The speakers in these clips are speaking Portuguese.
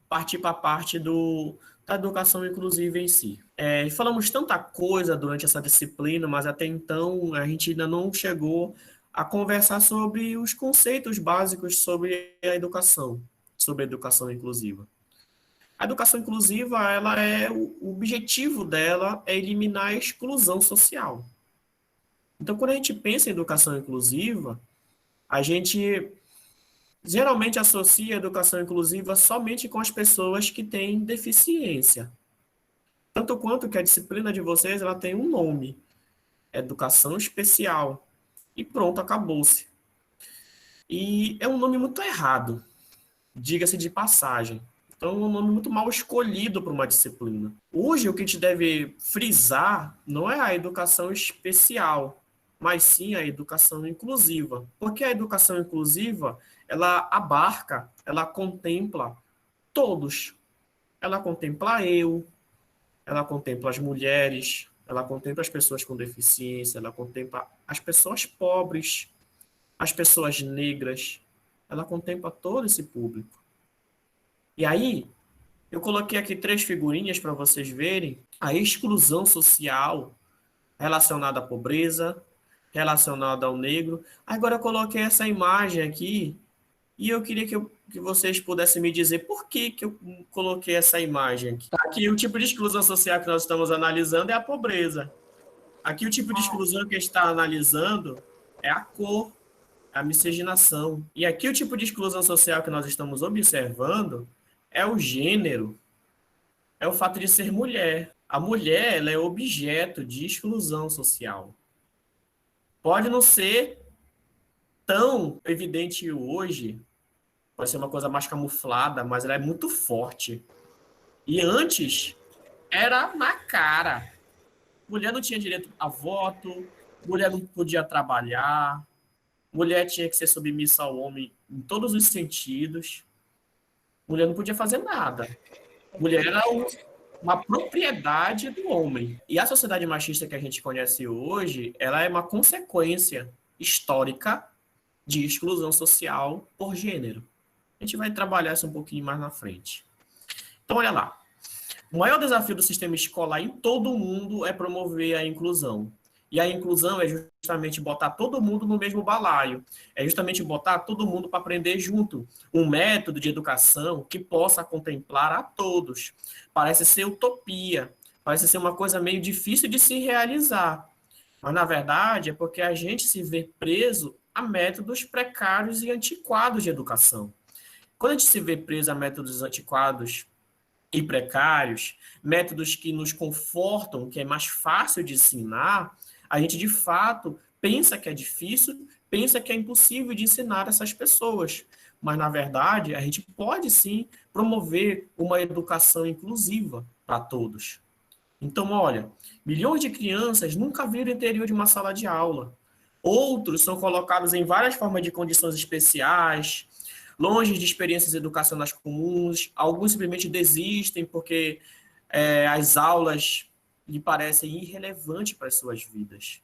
partir para a parte da educação inclusiva em si. Falamos tanta coisa durante essa disciplina, mas até então a gente ainda não chegou a conversar sobre os conceitos básicos sobre a educação inclusiva. A educação inclusiva, o objetivo dela é eliminar a exclusão social. Então, quando a gente pensa em educação inclusiva, a gente geralmente associa a educação inclusiva somente com as pessoas que têm deficiência. Tanto quanto que a disciplina de vocês ela tem um nome, educação especial. E pronto, acabou-se. E é um nome muito errado, diga-se de passagem. Então, é um nome muito mal escolhido para uma disciplina. Hoje, o que a gente deve frisar não é a educação especial, mas sim a educação inclusiva. Porque a educação inclusiva, ela abarca, ela contempla todos. Ela contempla ela contempla as mulheres, ela contempla as pessoas com deficiência, ela contempla as pessoas pobres, as pessoas negras, ela contempla todo esse público. E aí, eu coloquei aqui 3 figurinhas para vocês verem a exclusão social relacionada à pobreza, relacionada ao negro. Agora eu coloquei essa imagem aqui e eu queria que vocês pudessem me dizer por que eu coloquei essa imagem aqui. Aqui o tipo de exclusão social que nós estamos analisando é a pobreza. Aqui o tipo de exclusão que a gente está analisando é a cor, a miscigenação. E aqui o tipo de exclusão social que nós estamos observando é o gênero, é o fato de ser mulher. A mulher ela é objeto de exclusão social. Pode não ser tão evidente hoje, pode ser uma coisa mais camuflada, mas ela é muito forte. E antes, era na cara. Mulher não tinha direito a voto, mulher não podia trabalhar, mulher tinha que ser submissa ao homem em todos os sentidos, mulher não podia fazer nada. Mulher era uma propriedade do homem. E a sociedade machista que a gente conhece hoje, ela é uma consequência histórica de exclusão social por gênero. A gente vai trabalhar isso um pouquinho mais na frente. Então, olha lá. O maior desafio do sistema escolar em todo o mundo é promover a inclusão. E a inclusão é justamente botar todo mundo no mesmo balaio. É justamente botar todo mundo para aprender junto. Um método de educação que possa contemplar a todos. Parece ser utopia. Parece ser uma coisa meio difícil de se realizar. Mas, na verdade, é porque a gente se vê preso a métodos precários e antiquados de educação. Quando a gente se vê preso a métodos antiquados e precários, métodos que nos confortam, que é mais fácil de ensinar, a gente de fato pensa que é difícil, pensa que é impossível de ensinar essas pessoas. Mas, na verdade, a gente pode sim promover uma educação inclusiva para todos. Então, olha, milhões de crianças nunca viram o interior de uma sala de aula. Outros são colocados em várias formas de condições especiais, longe de experiências educacionais comuns, alguns simplesmente desistem porque as aulas lhe parecem irrelevantes para as suas vidas.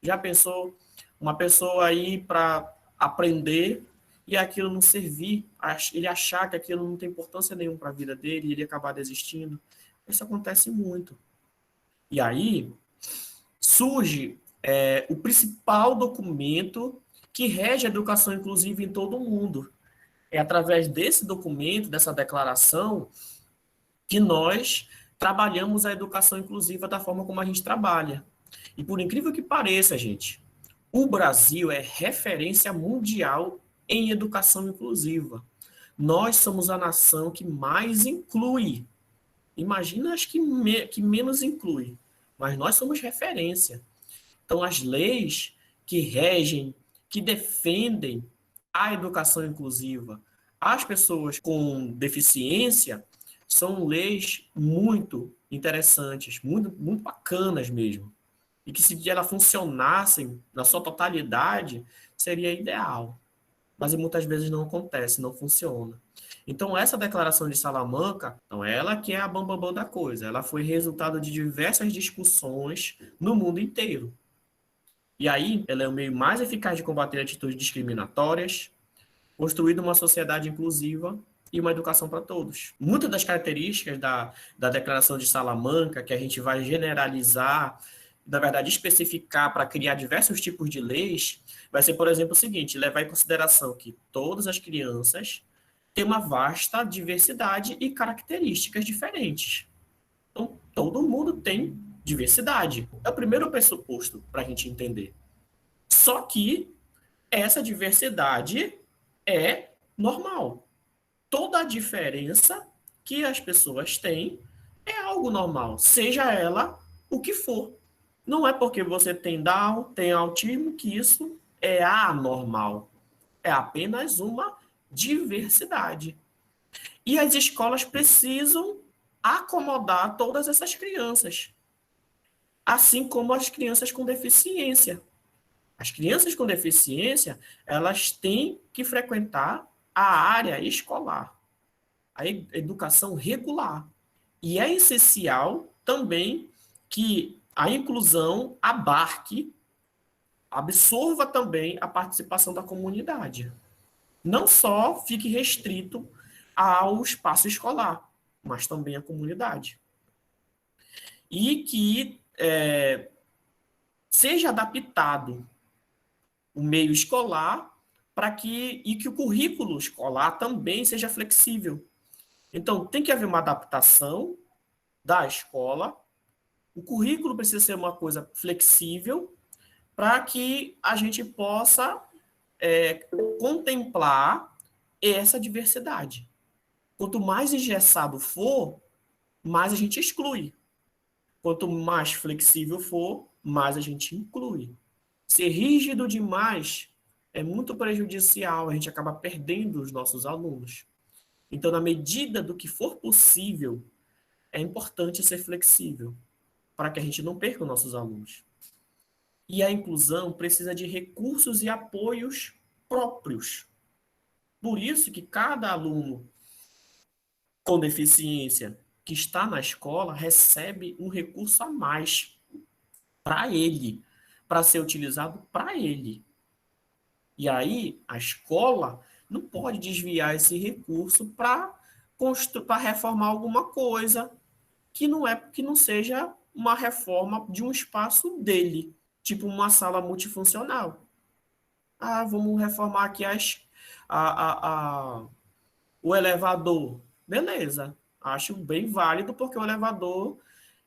Já pensou uma pessoa aí para aprender e aquilo não servir, ele achar que aquilo não tem importância nenhuma para a vida dele e ele acabar desistindo? Isso acontece muito. E aí surge o principal documento que rege a educação inclusiva em todo o mundo. É através desse documento, dessa declaração, que nós trabalhamos a educação inclusiva da forma como a gente trabalha. E por incrível que pareça, gente, o Brasil é referência mundial em educação inclusiva. Nós somos a nação que mais inclui. Imagina as que menos inclui. Mas nós somos referência. Então, as leis que regem, que defendem a educação inclusiva, as pessoas com deficiência, são leis muito interessantes, muito, muito bacanas mesmo. E que se elas funcionassem na sua totalidade, seria ideal. Mas muitas vezes não acontece, não funciona. Então, essa declaração de Salamanca, então, ela que é a bambambam da coisa. Ela foi resultado de diversas discussões no mundo inteiro. E aí, ela é o meio mais eficaz de combater atitudes discriminatórias, construir uma sociedade inclusiva e uma educação para todos. Muitas das características da Declaração de Salamanca, que a gente vai generalizar, na verdade, especificar para criar diversos tipos de leis, vai ser, por exemplo, o seguinte: levar em consideração que todas as crianças têm uma vasta diversidade e características diferentes. Então, todo mundo tem diversidade. É o primeiro pressuposto para a gente entender. Só que essa diversidade é normal. Toda a diferença que as pessoas têm é algo normal, seja ela o que for. Não é porque você tem Down, tem autismo, que isso é anormal. É apenas uma diversidade. E as escolas precisam acomodar todas essas crianças, assim como as crianças com deficiência. As crianças com deficiência, elas têm que frequentar a área escolar, a educação regular. E é essencial também que a inclusão abarque, absorva também a participação da comunidade. Não só fique restrito ao espaço escolar, mas também à comunidade. E que seja adaptado o meio escolar e que o currículo escolar também seja flexível. Então, tem que haver uma adaptação da escola. O currículo precisa ser uma coisa flexível para que a gente possa contemplar essa diversidade. Quanto mais engessado for, mais a gente exclui. Quanto mais flexível for, mais a gente inclui. Ser rígido demais é muito prejudicial, a gente acaba perdendo os nossos alunos. Então, na medida do que for possível, é importante ser flexível, para que a gente não perca os nossos alunos. E a inclusão precisa de recursos e apoios próprios. Por isso que cada aluno com deficiência que está na escola recebe um recurso a mais para ele, para ser utilizado para ele. E aí, a escola não pode desviar esse recurso para reformar alguma coisa que não seja uma reforma de um espaço dele, tipo uma sala multifuncional. Ah, vamos reformar aqui o elevador. Beleza, acho bem válido, porque o elevador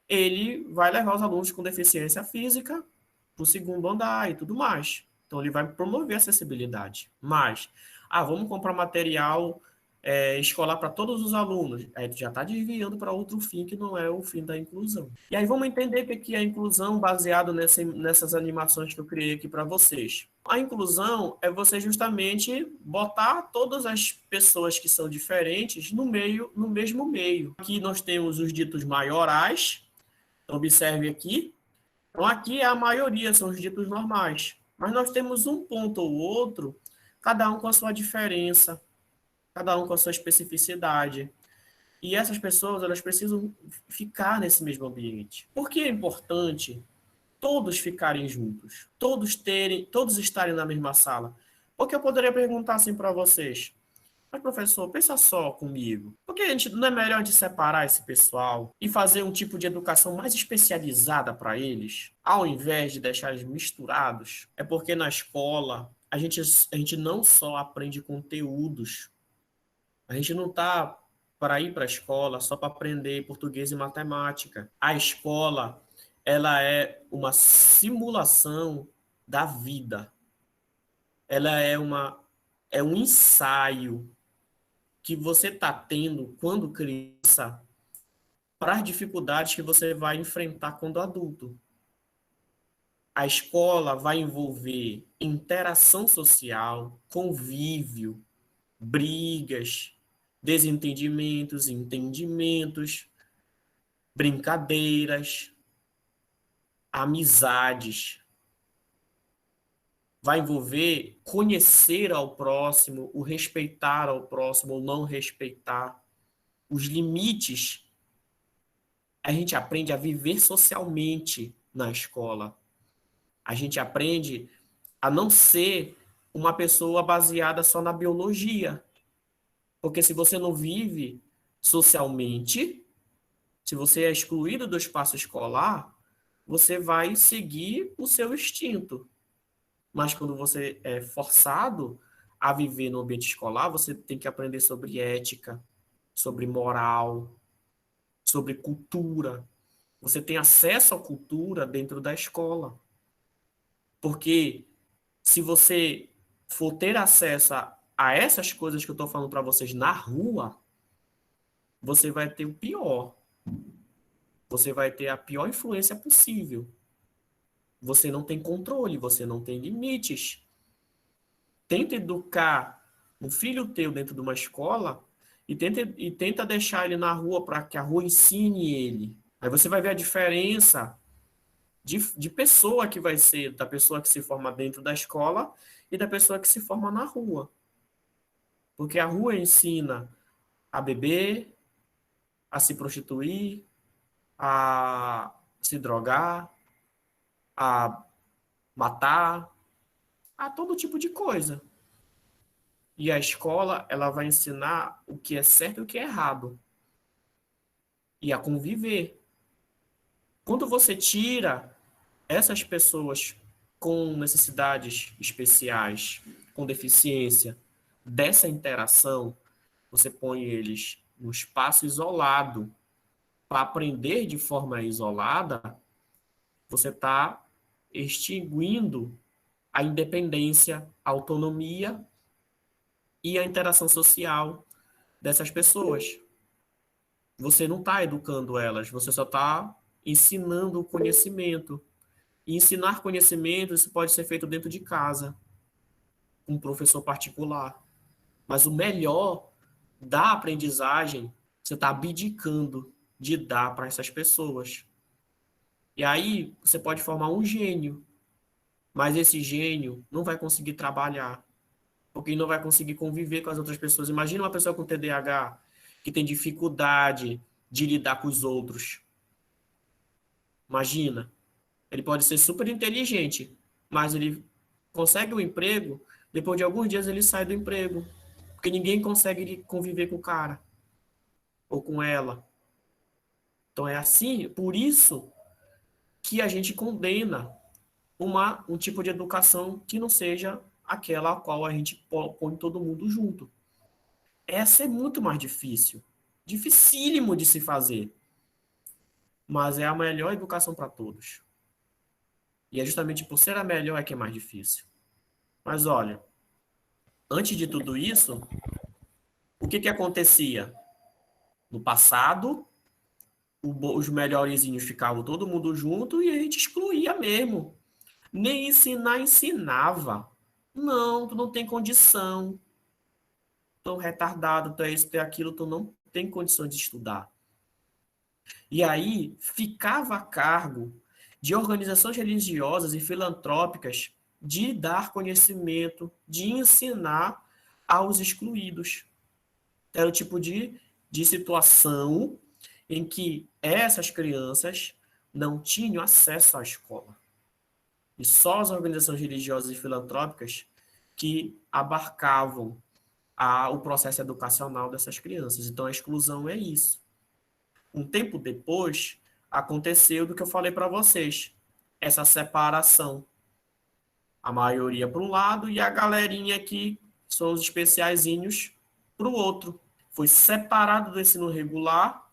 ele vai levar os alunos com deficiência física para o segundo andar e tudo mais. Então, ele vai promover a acessibilidade. Mas, vamos comprar material escolar para todos os alunos. Aí já está desviando para outro fim que não é o fim da inclusão. E aí vamos entender o que é a inclusão baseado nessas animações que eu criei aqui para vocês. A inclusão é você justamente botar todas as pessoas que são diferentes no mesmo meio. Aqui nós temos os ditos maiorais. Então, observe aqui. Então, aqui a maioria são os ditos normais. Mas nós temos um ponto ou outro, cada um com a sua diferença, cada um com a sua especificidade. E essas pessoas, elas precisam ficar nesse mesmo ambiente. Por que é importante todos ficarem juntos? Todos estarem na mesma sala? Porque eu poderia perguntar assim para vocês: mas, professor, pensa só comigo. Por que a gente não é melhor de separar esse pessoal e fazer um tipo de educação mais especializada para eles, ao invés de deixar eles misturados? É porque na escola a gente não só aprende conteúdos, a gente não está para ir para a escola só para aprender português e matemática. A escola, ela é uma simulação da vida. Ela é um ensaio que você está tendo quando criança para as dificuldades que você vai enfrentar quando adulto. A escola vai envolver interação social, convívio, brigas, desentendimentos, entendimentos, brincadeiras, amizades. Vai envolver conhecer ao próximo, o respeitar ao próximo, ou não respeitar, os limites. A gente aprende a viver socialmente na escola. A gente aprende a não ser uma pessoa baseada só na biologia. Porque se você não vive socialmente, se você é excluído do espaço escolar, você vai seguir o seu instinto. Mas quando você é forçado a viver no ambiente escolar, você tem que aprender sobre ética, sobre moral, sobre cultura. Você tem acesso à cultura dentro da escola. Porque se você for ter acesso a essas coisas que eu estou falando para vocês na rua, você vai ter o pior. Você vai ter a pior influência possível. Você não tem controle, você não tem limites. Tenta educar um filho teu dentro de uma escola e tenta deixar ele na rua para que a rua ensine ele. Aí você vai ver a diferença de pessoa que vai ser, da pessoa que se forma dentro da escola e da pessoa que se forma na rua. Porque a rua ensina a beber, a se prostituir, a se drogar, a matar, a todo tipo de coisa. E a escola, ela vai ensinar o que é certo e o que é errado. E a conviver. Quando você tira essas pessoas com necessidades especiais, com deficiência, dessa interação, você põe eles num espaço isolado para aprender de forma isolada, você está extinguindo a independência, a autonomia e a interação social dessas pessoas. Você não está educando elas, você só está ensinando o conhecimento. E ensinar conhecimento, isso pode ser feito dentro de casa, com um professor particular. Mas o melhor da aprendizagem, você está abdicando de dar para essas pessoas. E aí você pode formar um gênio, mas esse gênio não vai conseguir trabalhar, porque ele não vai conseguir conviver com as outras pessoas. Imagina uma pessoa com TDAH que tem dificuldade de lidar com os outros. Imagina, ele pode ser super inteligente, mas ele consegue um emprego, depois de alguns dias ele sai do emprego, porque ninguém consegue conviver com o cara ou com ela. Então é assim, por isso que a gente condena um tipo de educação que não seja aquela a qual a gente põe todo mundo junto. Essa é muito mais difícil, dificílimo de se fazer, mas é a melhor educação para todos. E é justamente por ser a melhor é que é mais difícil. Mas olha, antes de tudo isso, o que que acontecia? No passado, os melhorzinhos ficavam todo mundo junto e a gente excluía mesmo. Nem ensinar ensinava. Não, tu não tem condição. Tu é retardado, tu é isso, tu é aquilo, tu não tem condições de estudar. E aí ficava a cargo de organizações religiosas e filantrópicas de dar conhecimento, de ensinar aos excluídos. Era o tipo de situação em que essas crianças não tinham acesso à escola. E só as organizações religiosas e filantrópicas que abarcavam o processo educacional dessas crianças. Então, a exclusão é isso. Um tempo depois, aconteceu do que eu falei para vocês, essa separação. A maioria para um lado e a galerinha que são os especiaizinhos para o outro. Foi separado do ensino regular,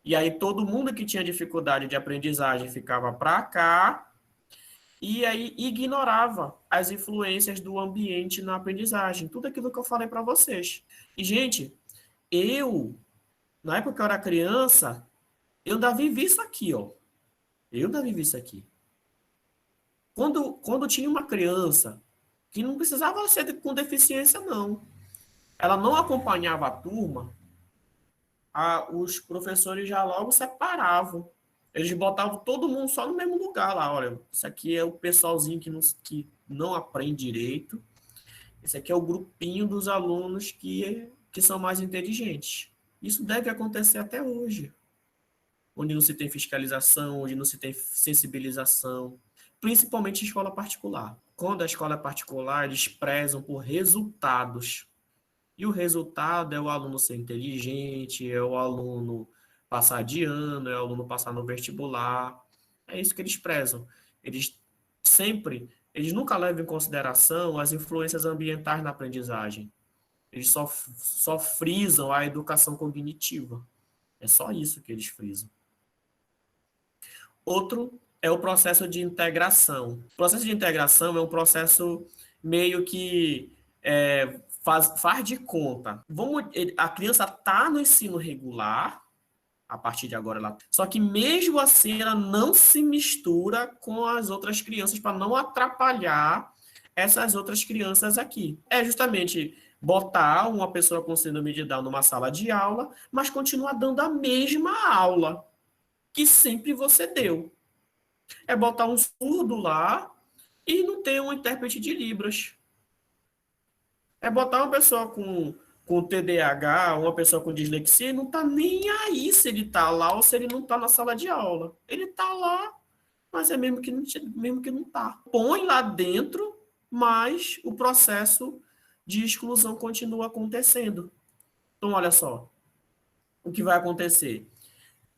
e aí todo mundo que tinha dificuldade de aprendizagem ficava para cá, e aí ignorava as influências do ambiente na aprendizagem, tudo aquilo que eu falei para vocês. E, gente, na época que eu era criança, eu ainda vivi isso aqui, ó. Eu ainda vivi isso aqui. Quando tinha uma criança que não precisava ser com deficiência, não. Ela não acompanhava a turma, os professores já logo separavam. Eles botavam todo mundo só no mesmo lugar lá. Olha, isso aqui é o pessoalzinho que não aprende direito. Esse aqui é o grupinho dos alunos que são mais inteligentes. Isso deve acontecer até hoje, onde não se tem fiscalização, onde não se tem sensibilização, principalmente em escola particular. Quando a escola é particular, eles prezam por resultados. E o resultado é o aluno ser inteligente, é o aluno passar de ano, é o aluno passar no vestibular. É isso que eles prezam. Eles eles nunca levam em consideração as influências ambientais na aprendizagem. Eles só frisam a educação cognitiva. É só isso que eles frisam. Outro é o processo de integração. O processo de integração é um processo meio que faz de conta. A criança está no ensino regular, a partir de agora ela. Só que mesmo assim ela não se mistura com as outras crianças para não atrapalhar essas outras crianças aqui. É justamente botar uma pessoa com síndrome de Down numa sala de aula, mas continuar dando a mesma aula que sempre você deu. É botar um surdo lá e não ter um intérprete de Libras. É botar uma pessoa com TDAH, uma pessoa com dislexia, e não tá nem aí se ele tá lá ou se ele não tá na sala de aula. Ele tá lá, mas é mesmo que não tá. Põe lá dentro, mas o processo de exclusão continua acontecendo. Então, olha só, o que vai acontecer?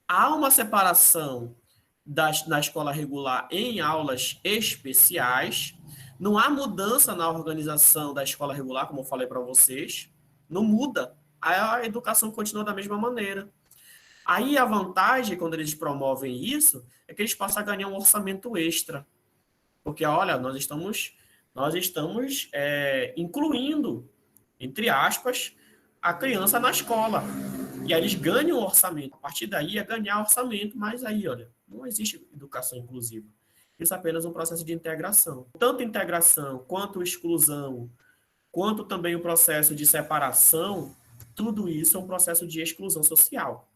Há uma separação na escola regular em aulas especiais. Não há mudança na organização da escola regular, como eu falei para vocês. Não muda. A educação continua da mesma maneira. Aí a vantagem, quando eles promovem isso, é que eles passam a ganhar um orçamento extra. Porque, olha, nós estamos incluindo, entre aspas, a criança na escola. E aí eles ganham orçamento. A partir daí é ganhar orçamento, mas aí, olha, não existe educação inclusiva. Isso é apenas um processo de integração. Tanto integração, quanto exclusão, quanto também o processo de separação, tudo isso é um processo de exclusão social.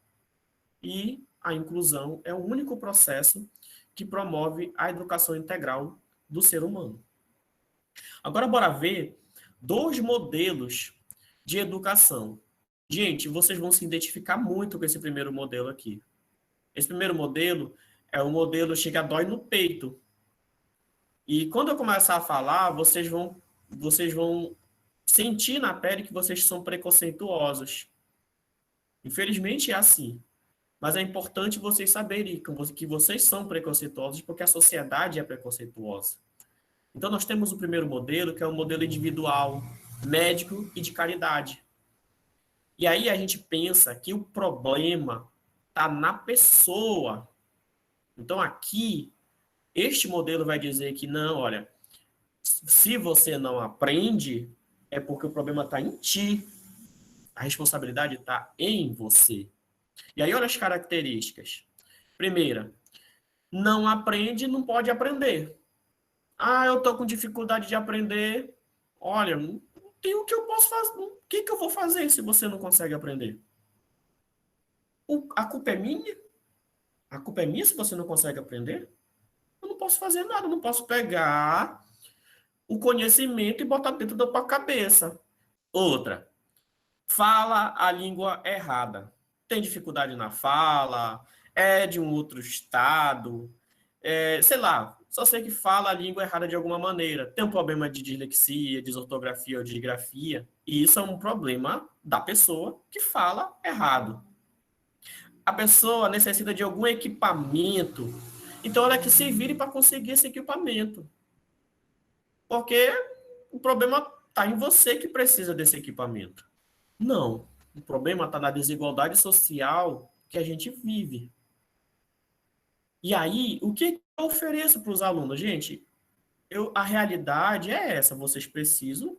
E a inclusão é o único processo que promove a educação integral do ser humano. Agora, bora ver dois modelos de educação. Gente, vocês vão se identificar muito com esse primeiro modelo aqui. Esse primeiro modelo é o modelo chega dói no peito. E quando eu começar a falar, vocês vão sentir na pele que vocês são preconceituosos. Infelizmente é assim. Mas é importante vocês saberem que vocês são preconceituosos porque a sociedade é preconceituosa. Então nós temos o primeiro modelo, que é o modelo individual, médico e de caridade. E aí a gente pensa que o problema está na pessoa. Então aqui, este modelo vai dizer que não, olha, se você não aprende, é porque o problema está em ti. A responsabilidade está em você. E aí olha as características. Primeira, não aprende, não pode aprender. Ah, eu estou com dificuldade de aprender. Olha, não tem o que eu posso fazer. O que eu vou fazer se você não consegue aprender? A culpa é minha? A culpa é minha se você não consegue aprender? Eu não posso fazer nada, eu não posso pegar o conhecimento e botar dentro da tua cabeça. Outra, fala a língua errada. Tem dificuldade na fala, é de um outro estado, sei lá, só sei que fala a língua errada de alguma maneira. Tem um problema de dislexia, desortografia ou disgrafia, e isso é um problema da pessoa que fala errado. A pessoa necessita de algum equipamento, então ela é que se vire para conseguir esse equipamento. Porque o problema está em você que precisa desse equipamento. Não. O problema está na desigualdade social que a gente vive. E aí, o que eu ofereço para os alunos? Gente, a realidade é essa. Vocês precisam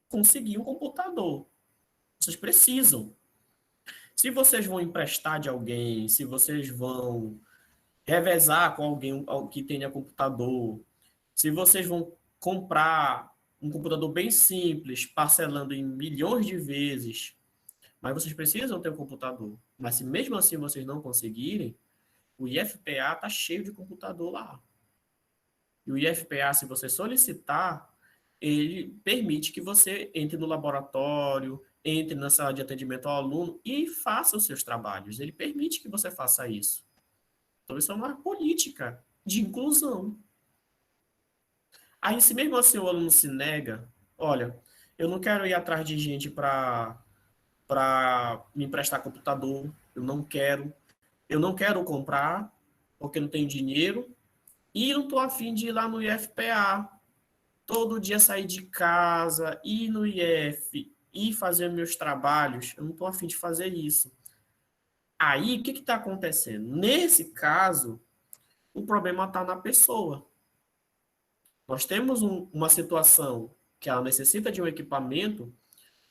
conseguir um computador. Vocês precisam. Se vocês vão emprestar de alguém, se vocês vão revezar com alguém que tenha computador, se vocês vão comprar um computador bem simples, parcelando em milhões de vezes, mas vocês precisam ter um computador. Mas se mesmo assim vocês não conseguirem, o IFPA está cheio de computador lá. E o IFPA, se você solicitar, ele permite que você entre no laboratório, entre na sala de atendimento ao aluno e faça os seus trabalhos. Ele permite que você faça isso. Então, isso é uma política de inclusão. Aí, se mesmo assim o aluno se nega, olha, Eu não quero ir atrás de gente para me emprestar computador. Eu não quero. Eu não quero comprar, porque não tenho dinheiro. E não estou afim de ir lá no IFPA. Todo dia sair de casa, ir no IF, ir fazer meus trabalhos. Eu não estou afim de fazer isso. Aí, o que está acontecendo? Nesse caso, o problema está na pessoa. Nós temos uma situação que ela necessita de um equipamento,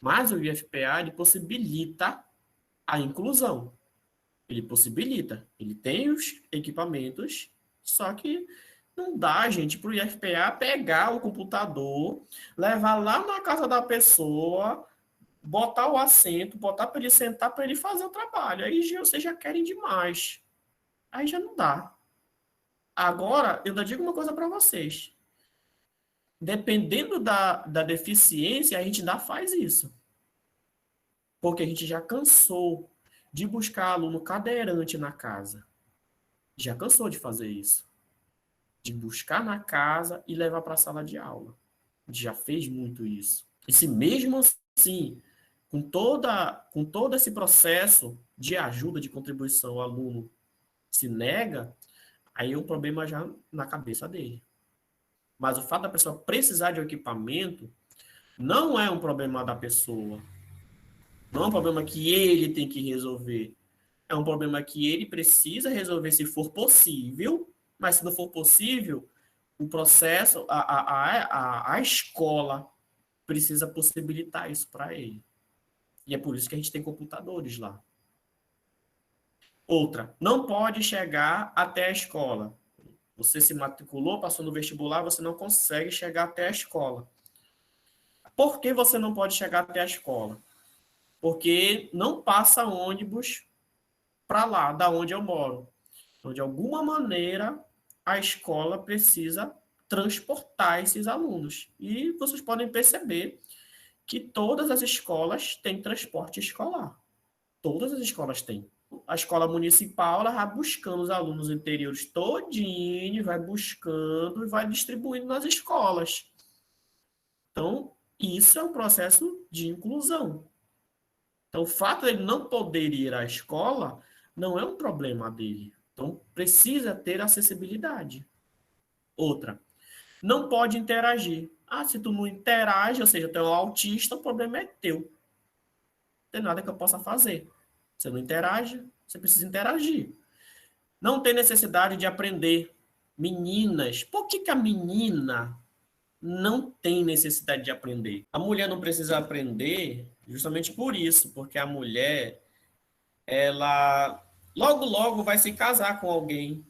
mas o IFPA ele possibilita a inclusão. Ele possibilita. Ele tem os equipamentos, só que não dá, gente, para o IFPA pegar o computador, levar lá na casa da pessoa, botar o assento, botar para ele sentar para ele fazer o trabalho. Aí vocês já querem demais. Aí já não dá. Agora, eu ainda digo uma coisa para vocês. Dependendo da deficiência, a gente ainda faz isso. Porque a gente já cansou de buscar aluno cadeirante na casa. Já cansou de fazer isso. De buscar na casa e levar para a sala de aula. A gente já fez muito isso. E se mesmo assim, com todo esse processo de ajuda, de contribuição, o aluno se nega, aí é um problema já na cabeça dele. Mas o fato da pessoa precisar de um equipamento não é um problema da pessoa. Não é um problema que ele tem que resolver. É um problema que ele precisa resolver se for possível, mas se não for possível, o processo, a escola precisa possibilitar isso para ele. E é por isso que a gente tem computadores lá. Outra, não pode chegar até a escola. Você se matriculou, passou no vestibular, você não consegue chegar até a escola. Por que você não pode chegar até a escola? Porque não passa ônibus para lá, da onde eu moro. Então, de alguma maneira, a escola precisa transportar esses alunos. E vocês podem perceber que todas as escolas têm transporte escolar. Todas as escolas têm. A escola municipal ela vai buscando os alunos interiores todinho, vai buscando e vai distribuindo nas escolas. Então, isso é um processo de inclusão. Então, o fato de ele não poder ir à escola não é um problema dele. Então, precisa ter acessibilidade. Outra, não pode interagir. Ah, se tu não interage, ou seja, tu é um autista, o problema é teu. Não tem nada que eu possa fazer. Você não interage, você precisa interagir. Não tem necessidade de aprender. Meninas, por que a menina não tem necessidade de aprender? A mulher não precisa aprender justamente por isso, porque a mulher, ela logo, logo vai se casar com alguém.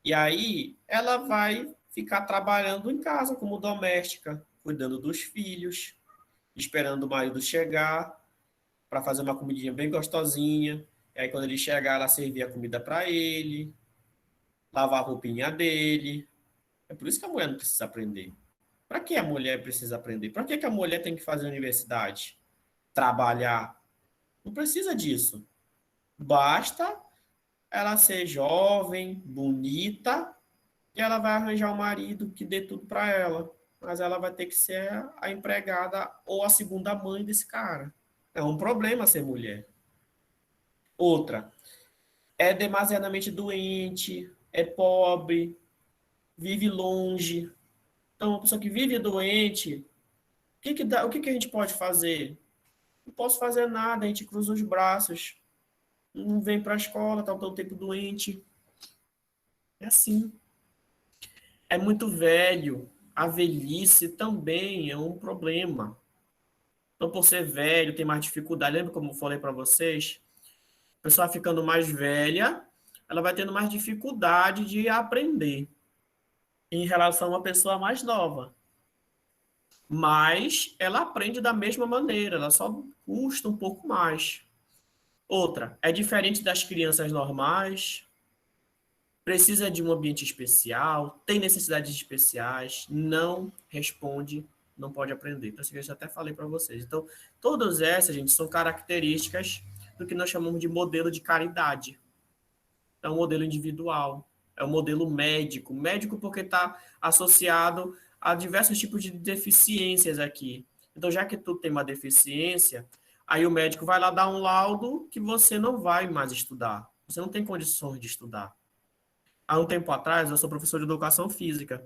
E aí ela vai ficar trabalhando em casa como doméstica, cuidando dos filhos, esperando o marido chegar para fazer uma comidinha bem gostosinha. E aí quando ele chegar, ela servir a comida para ele, lavar a roupinha dele. É por isso que a mulher não precisa aprender. Para que a mulher precisa aprender? Para que a mulher tem que fazer universidade? Trabalhar? Não precisa disso. Basta ela ser jovem, bonita, e ela vai arranjar um marido que dê tudo para ela. Mas ela vai ter que ser a empregada ou a segunda mãe desse cara. É um problema ser mulher. Outra, é demasiadamente doente, é pobre, vive longe. Então, uma pessoa que vive doente, o que a gente pode fazer? Não posso fazer nada, a gente cruza os braços, não vem para a escola, está todo tempo doente. É assim. É muito velho. A velhice também é um problema. Então, por ser velho, tem mais dificuldade. Lembra como eu falei para vocês? A pessoa ficando mais velha, ela vai tendo mais dificuldade de aprender em relação a uma pessoa mais nova. Mas ela aprende da mesma maneira, ela só custa um pouco mais. Outra, é diferente das crianças normais, precisa de um ambiente especial, tem necessidades especiais, não responde, não pode aprender. Então, assim, eu já até falei para vocês. Então, todas essas, gente, são características do que nós chamamos de modelo de caridade. É um modelo individual, é um modelo médico. Médico porque está associado a diversos tipos de deficiências aqui. Então, já que tu tem uma deficiência, aí o médico vai lá dar um laudo que você não vai mais estudar. Você não tem condições de estudar. Há um tempo atrás, eu sou professor de educação física.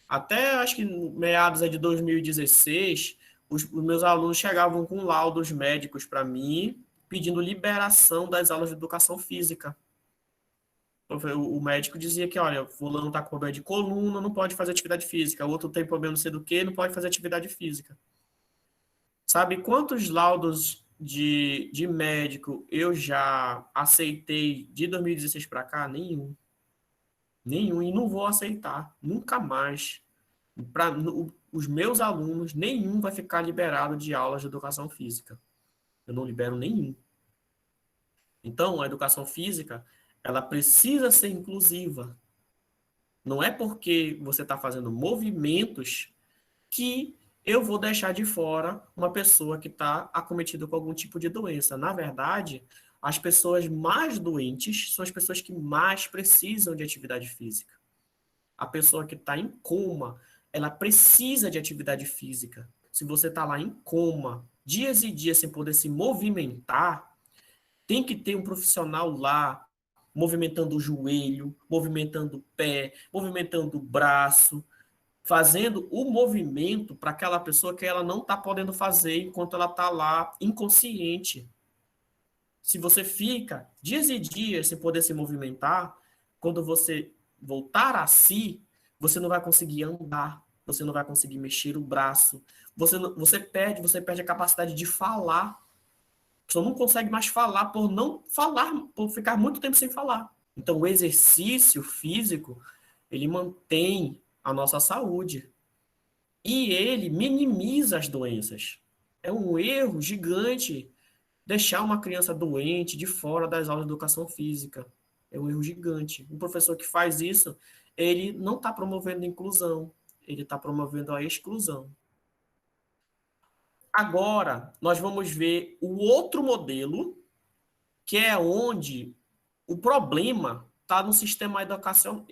Até acho que meados de 2016, os meus alunos chegavam com laudos médicos para mim, pedindo liberação das aulas de educação física. O médico dizia que, olha, fulano está com problema de coluna, não pode fazer atividade física. O outro tem problema não sei do que, não pode fazer atividade física. Sabe quantos laudos de médico eu já aceitei de 2016 para cá? Nenhum. Nenhum. E não vou aceitar. Nunca mais. Para os meus alunos, nenhum vai ficar liberado de aulas de educação física. Eu não libero nenhum. Então, a educação física, ela precisa ser inclusiva. Não é porque você está fazendo movimentos que eu vou deixar de fora uma pessoa que está acometida com algum tipo de doença. Na verdade, as pessoas mais doentes são as pessoas que mais precisam de atividade física. A pessoa que está em coma, ela precisa de atividade física. Se você está lá em coma, dias e dias sem poder se movimentar, tem que ter um profissional lá movimentando o joelho, movimentando o pé, movimentando o braço, fazendo o movimento para aquela pessoa que ela não está podendo fazer enquanto ela está lá inconsciente. Se você fica dias e dias sem poder se movimentar, quando você voltar a si, você não vai conseguir andar, você não vai conseguir mexer o braço, você perde a capacidade de falar. Você não consegue mais falar por não falar, por ficar muito tempo sem falar. Então, o exercício físico, ele mantém a nossa saúde. E ele minimiza as doenças. É um erro gigante deixar uma criança doente de fora das aulas de educação física. É um erro gigante. Um professor que faz isso, ele não está promovendo a inclusão, ele está promovendo a exclusão. Agora, nós vamos ver o outro modelo, que é onde o problema está no sistema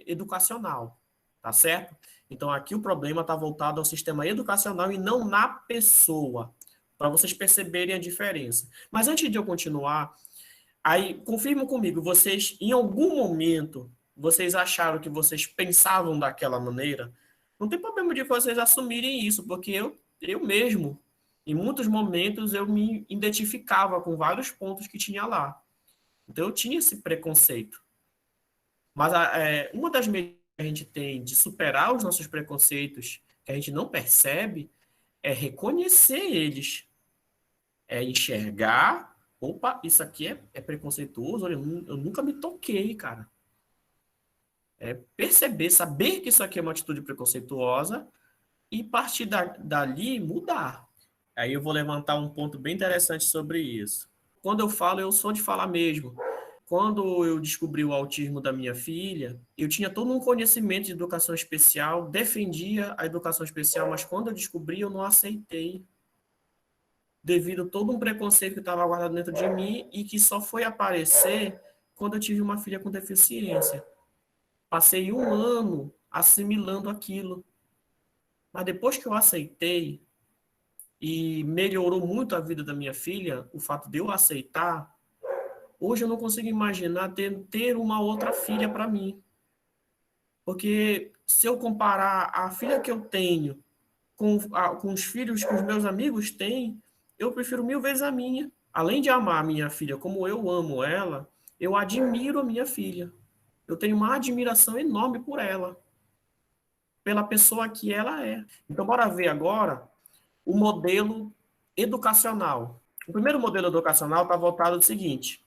educacional, tá certo? Então, aqui o problema está voltado ao sistema educacional e não na pessoa, para vocês perceberem a diferença. Mas antes de eu continuar, aí confirma comigo, vocês, em algum momento, vocês acharam que vocês pensavam daquela maneira? Não tem problema de vocês assumirem isso, porque eu mesmo, em muitos momentos, eu me identificava com vários pontos que tinha lá. Então, eu tinha esse preconceito. Mas uma das medida que a gente tem de superar os nossos preconceitos, que a gente não percebe, é reconhecer eles. É enxergar, opa, isso aqui é preconceituoso, olha, eu nunca me toquei, cara. É perceber, saber que isso aqui é uma atitude preconceituosa e partir dali mudar. Aí eu vou levantar um ponto bem interessante sobre isso. Quando eu falo, eu sou de falar mesmo. Quando eu descobri o autismo da minha filha, eu tinha todo um conhecimento de educação especial, defendia a educação especial, mas quando eu descobri, eu não aceitei, devido a todo um preconceito que estava guardado dentro de mim e que só foi aparecer quando eu tive uma filha com deficiência. Passei um ano assimilando aquilo, mas depois que eu aceitei e melhorou muito a vida da minha filha, o fato de eu aceitar, hoje eu não consigo imaginar ter uma outra filha para mim. Porque se eu comparar a filha que eu tenho com os filhos que os meus amigos têm, eu prefiro mil vezes a minha. Além de amar a minha filha como eu amo ela, eu admiro a minha filha. Eu tenho uma admiração enorme por ela, pela pessoa que ela é. Então, bora ver agora o modelo educacional. O primeiro modelo educacional está voltado ao seguinte: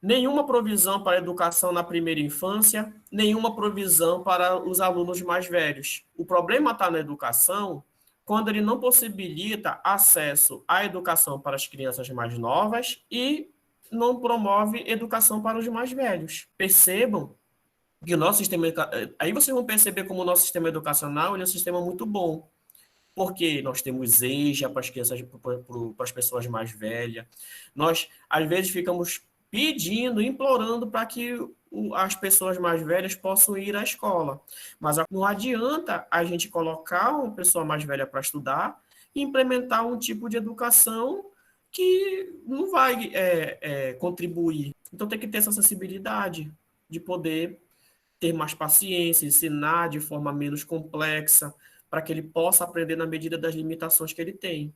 nenhuma provisão para a educação na primeira infância, nenhuma provisão para os alunos mais velhos. O problema está na educação quando ele não possibilita acesso à educação para as crianças mais novas e não promove educação para os mais velhos. Percebam que o nosso sistema... Aí vocês vão perceber como o nosso sistema educacional é um sistema muito bom. Porque nós temos EJA para as crianças, para as pessoas mais velhas. Nós, às vezes, ficamos pedindo, implorando para que as pessoas mais velhas possam ir à escola. Mas não adianta a gente colocar uma pessoa mais velha para estudar e implementar um tipo de educação que não vai contribuir. Então tem que ter essa sensibilidade de poder ter mais paciência, ensinar de forma menos complexa, para que ele possa aprender na medida das limitações que ele tem.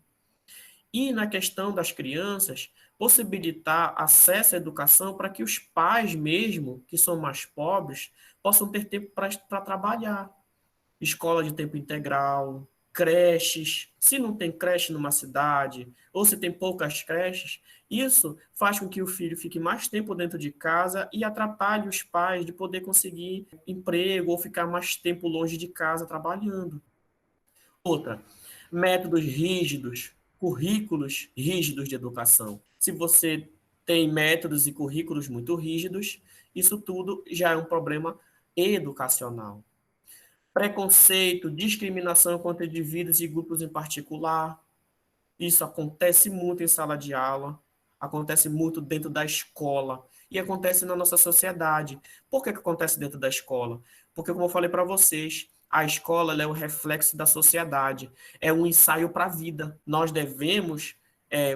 E na questão das crianças, possibilitar acesso à educação para que os pais mesmo, que são mais pobres, possam ter tempo para trabalhar. Escola de tempo integral, creches. Se não tem creche numa cidade, ou se tem poucas creches, isso faz com que o filho fique mais tempo dentro de casa e atrapalhe os pais de poder conseguir emprego ou ficar mais tempo longe de casa trabalhando. Outra, métodos rígidos, currículos rígidos de educação. Se você tem métodos e currículos muito rígidos, isso tudo já é um problema educacional. Preconceito, discriminação contra indivíduos e grupos em particular. Isso acontece muito em sala de aula, acontece muito dentro da escola e acontece na nossa sociedade. Por que acontece dentro da escola? Porque, como eu falei para vocês, a escola é o reflexo da sociedade, é um ensaio para a vida. Nós devemos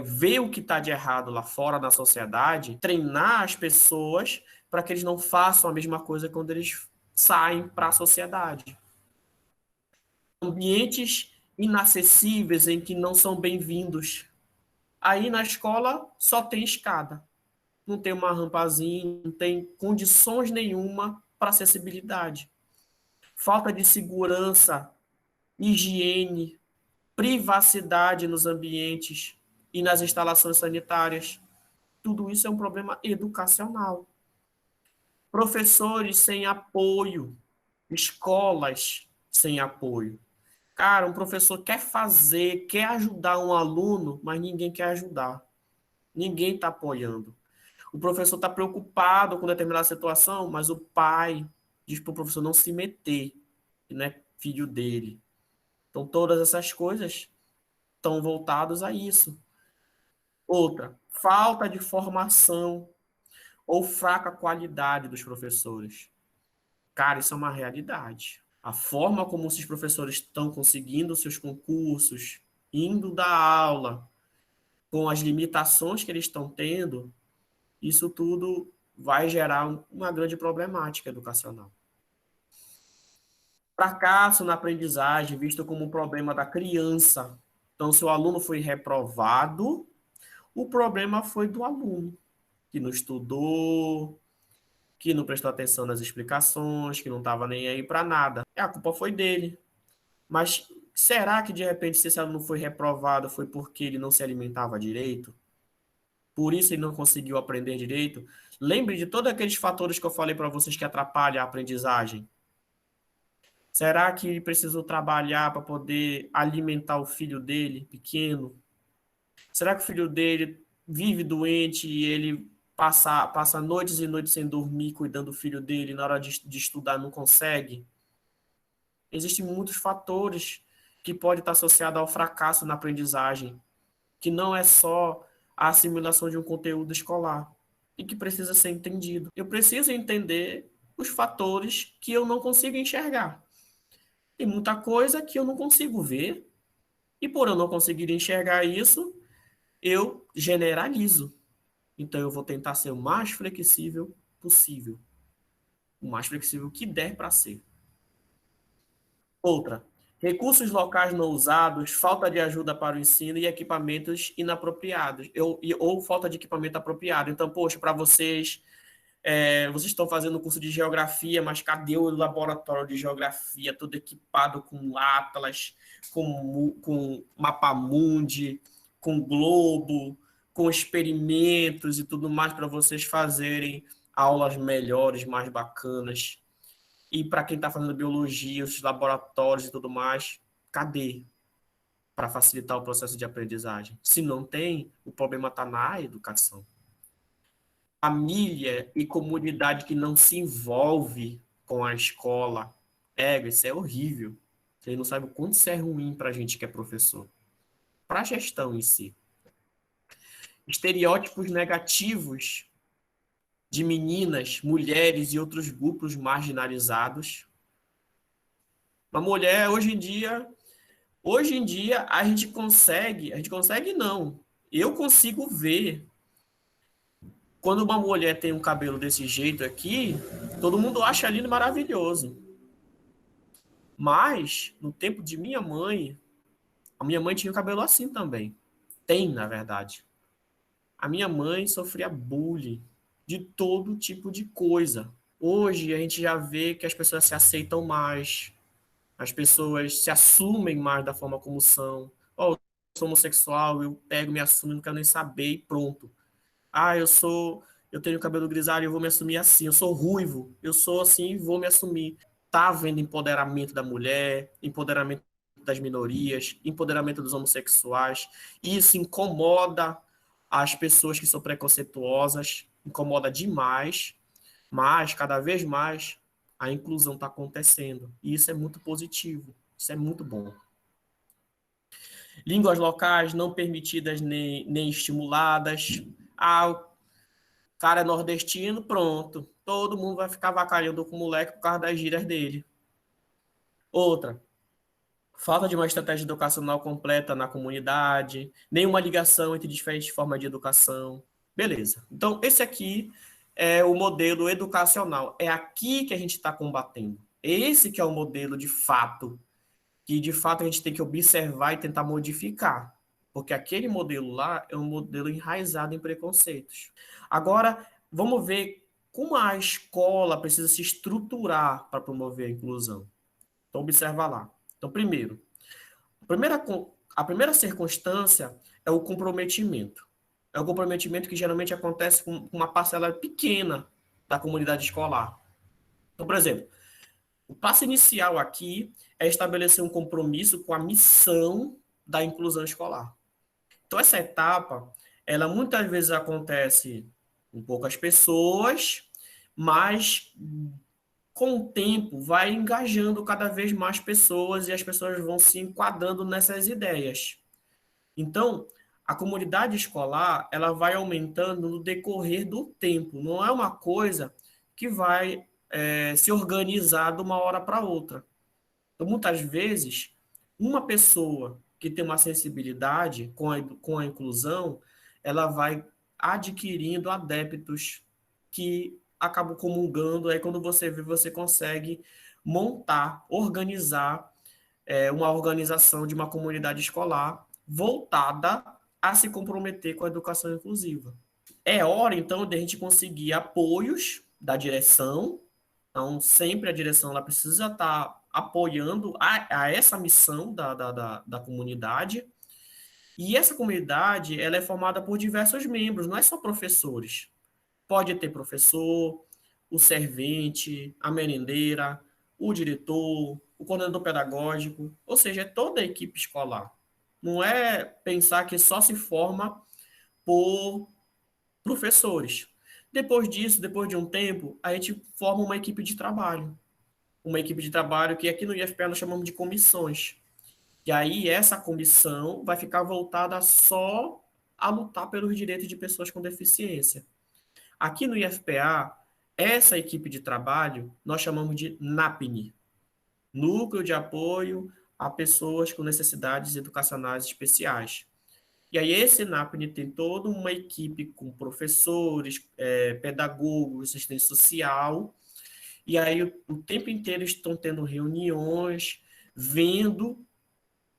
ver o que está de errado lá fora na sociedade, treinar as pessoas para que eles não façam a mesma coisa quando eles saem para a sociedade. Ambientes inacessíveis em que não são bem-vindos. Aí na escola só tem escada, não tem uma rampazinha, não tem condições nenhuma para acessibilidade. Falta de segurança, higiene, privacidade nos ambientes e nas instalações sanitárias. Tudo isso é um problema educacional. Professores sem apoio, escolas sem apoio. Cara, um professor quer fazer, quer ajudar um aluno, mas ninguém quer ajudar. Ninguém está apoiando. O professor está preocupado com determinada situação, mas o pai diz para o professor não se meter, que não é filho dele. Então, todas essas coisas estão voltadas a isso. Outra, falta de formação ou fraca qualidade dos professores. Cara, isso é uma realidade. A forma como esses professores estão conseguindo seus concursos, indo dar aula, com as limitações que eles estão tendo, isso tudo vai gerar uma grande problemática educacional. Fracasso na aprendizagem, visto como um problema da criança. Então, se o aluno foi reprovado, o problema foi do aluno, que não estudou, que não prestou atenção nas explicações, que não estava nem aí para nada. A culpa foi dele. Mas será que, de repente, se esse aluno foi reprovado, foi porque ele não se alimentava direito? Por isso ele não conseguiu aprender direito? Lembre de todos aqueles fatores que eu falei para vocês que atrapalham a aprendizagem. Será que ele precisou trabalhar para poder alimentar o filho dele, pequeno? Será que o filho dele vive doente e ele passa noites e noites sem dormir cuidando do filho dele, na hora de estudar não consegue? Existem muitos fatores que podem estar associados ao fracasso na aprendizagem, que não é só a assimilação de um conteúdo escolar e que precisa ser entendido. Eu preciso entender os fatores que eu não consigo enxergar. Tem muita coisa que eu não consigo ver e por eu não conseguir enxergar isso, eu generalizo. Então eu vou tentar ser o mais flexível possível, o mais flexível que der para ser. Outra, recursos locais não usados, falta de ajuda para o ensino e equipamentos inapropriados, ou falta de equipamento apropriado. Então, poxa, para vocês, vocês estão fazendo curso de geografia, mas cadê o laboratório de geografia, todo equipado com atlas, com mapamundi, com globo, com experimentos e tudo mais para vocês fazerem aulas melhores, mais bacanas. E para quem está fazendo biologia, os laboratórios e tudo mais, cadê? Para facilitar o processo de aprendizagem. Se não tem, o problema está na educação. Família e comunidade que não se envolve com a escola, isso é horrível. Você não sabe o quanto isso é ruim para a gente que é professor. Para a gestão em si. Estereótipos negativos de meninas, mulheres e outros grupos marginalizados. Uma mulher, hoje em dia, Hoje em dia, a gente consegue não, eu consigo ver, quando uma mulher tem um cabelo desse jeito aqui, todo mundo acha lindo e maravilhoso. Mas, no tempo de minha mãe, a minha mãe tinha o cabelo assim também. Tem, na verdade. A minha mãe sofria bullying de todo tipo de coisa. Hoje a gente já vê que as pessoas se aceitam mais, as pessoas se assumem mais da forma como são. Oh, eu sou homossexual, eu pego, me assumo, não quero nem saber e pronto. Ah, eu tenho cabelo grisalho, eu vou me assumir assim. Eu sou ruivo, eu sou assim, vou me assumir. Tá havendo empoderamento da mulher, empoderamento das minorias, empoderamento dos homossexuais. Isso incomoda as pessoas que são preconceituosas, incomoda demais, mas cada vez mais a inclusão está acontecendo. E isso é muito positivo, isso é muito bom. Línguas locais não permitidas nem estimuladas. Ah, o cara é nordestino, pronto. Todo mundo vai ficar avacalhando com o moleque por causa das gírias dele. Outra, falta de uma estratégia educacional completa na comunidade, nenhuma ligação entre diferentes formas de educação. Beleza. Então, esse aqui é o modelo educacional. É aqui que a gente está combatendo. Esse que é o modelo de fato, que de fato a gente tem que observar e tentar modificar. Porque aquele modelo lá é um modelo enraizado em preconceitos. Agora, vamos ver como a escola precisa se estruturar para promover a inclusão. Então, observa lá. Então, primeiro, a primeira circunstância é o comprometimento. É o comprometimento que geralmente acontece com uma parcela pequena da comunidade escolar. Então, por exemplo, o passo inicial aqui é estabelecer um compromisso com a missão da inclusão escolar. Então, essa etapa, ela muitas vezes acontece com poucas pessoas, mas com o tempo vai engajando cada vez mais pessoas e as pessoas vão se enquadrando nessas ideias. Então, a comunidade escolar, ela vai aumentando no decorrer do tempo. Não é uma coisa que vai se organizar de uma hora para outra. Então, muitas vezes, uma pessoa que tem uma sensibilidade com a inclusão, ela vai adquirindo adeptos que acabam comungando. Aí, quando você vê, você consegue montar, organizar uma organização de uma comunidade escolar voltada a se comprometer com a educação inclusiva. É hora, então, de a gente conseguir apoios da direção. Então, sempre a direção ela precisa estar apoiando a essa missão da comunidade. E essa comunidade ela é formada por diversos membros, não é só professores. Pode ter professor, o servente, a merendeira, o diretor, o coordenador pedagógico, ou seja, é toda a equipe escolar. Não é pensar que só se forma por professores. Depois disso, depois de um tempo, a gente forma uma equipe de trabalho. Uma equipe de trabalho que aqui no IFPA nós chamamos de comissões. E aí essa comissão vai ficar voltada só a lutar pelos direitos de pessoas com deficiência. Aqui no IFPA, essa equipe de trabalho nós chamamos de NAPNE, Núcleo de Apoio a Pessoas com Necessidades Educacionais Especiais. E aí esse NAPNE tem toda uma equipe com professores, pedagogos, assistente social, e aí o tempo inteiro estão tendo reuniões, vendo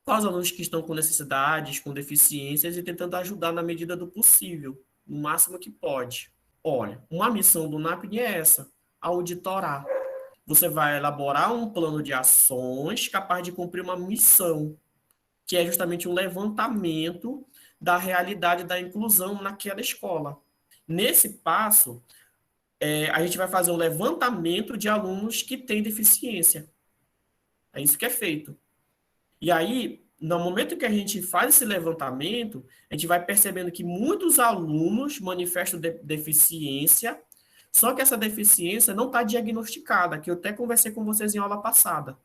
quais alunos que estão com necessidades, com deficiências e tentando ajudar na medida do possível, no máximo que pode. Olha, uma missão do NAPNE é essa, auditorar. Você vai elaborar um plano de ações capaz de cumprir uma missão, que é justamente um levantamento da realidade da inclusão naquela escola. Nesse passo, a gente vai fazer um levantamento de alunos que têm deficiência. É isso que é feito. E aí, no momento que a gente faz esse levantamento, a gente vai percebendo que muitos alunos manifestam deficiência, só que essa deficiência não está diagnosticada, que eu até conversei com vocês em aula passada.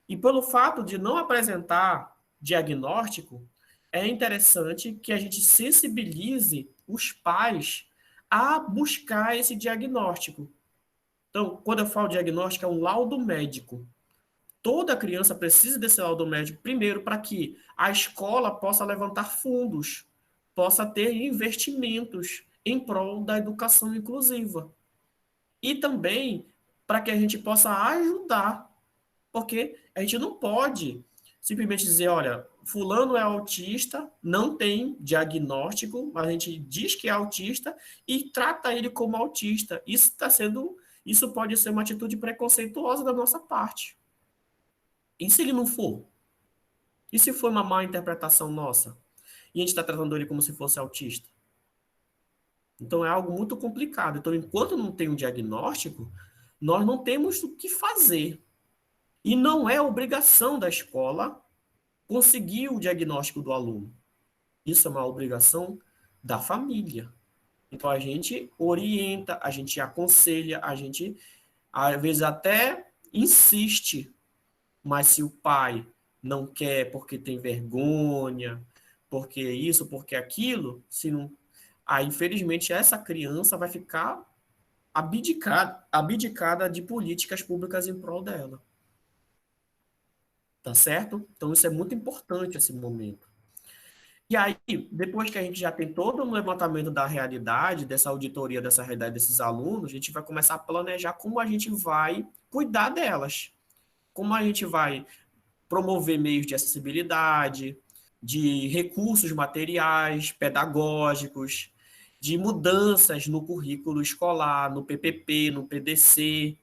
E pelo fato de não apresentar diagnóstico, é interessante que a gente sensibilize os pais a buscar esse diagnóstico. Então, quando eu falo diagnóstico, é um laudo médico. toda criança precisa desse laudo médico, primeiro, para que a escola possa levantar fundos, possa ter investimentos em prol da educação inclusiva. E também para que a gente possa ajudar, porque a gente não pode simplesmente dizer, olha, fulano é autista, não tem diagnóstico, mas a gente diz que é autista e trata ele como autista. Isso pode ser uma atitude preconceituosa da nossa parte. E se ele não for? E se for uma má interpretação nossa? E a gente está tratando ele como se fosse autista? Então é algo muito complicado. Então, enquanto não tem um diagnóstico, nós não temos o que fazer. E não é obrigação da escola conseguir o diagnóstico do aluno. Isso é uma obrigação da família. Então a gente orienta, a gente aconselha, a gente às vezes até insiste, mas se o pai não quer porque tem vergonha, porque isso, porque aquilo, se não, aí infelizmente essa criança vai ficar abdicada de políticas públicas em prol dela. Tá certo? Então isso é muito importante esse momento. E aí, depois que a gente já tem todo um levantamento da realidade, dessa auditoria dessa realidade desses alunos, a gente vai começar a planejar como a gente vai cuidar delas, como a gente vai promover meios de acessibilidade, de recursos materiais, pedagógicos, de mudanças no currículo escolar, no PPP, no PDC,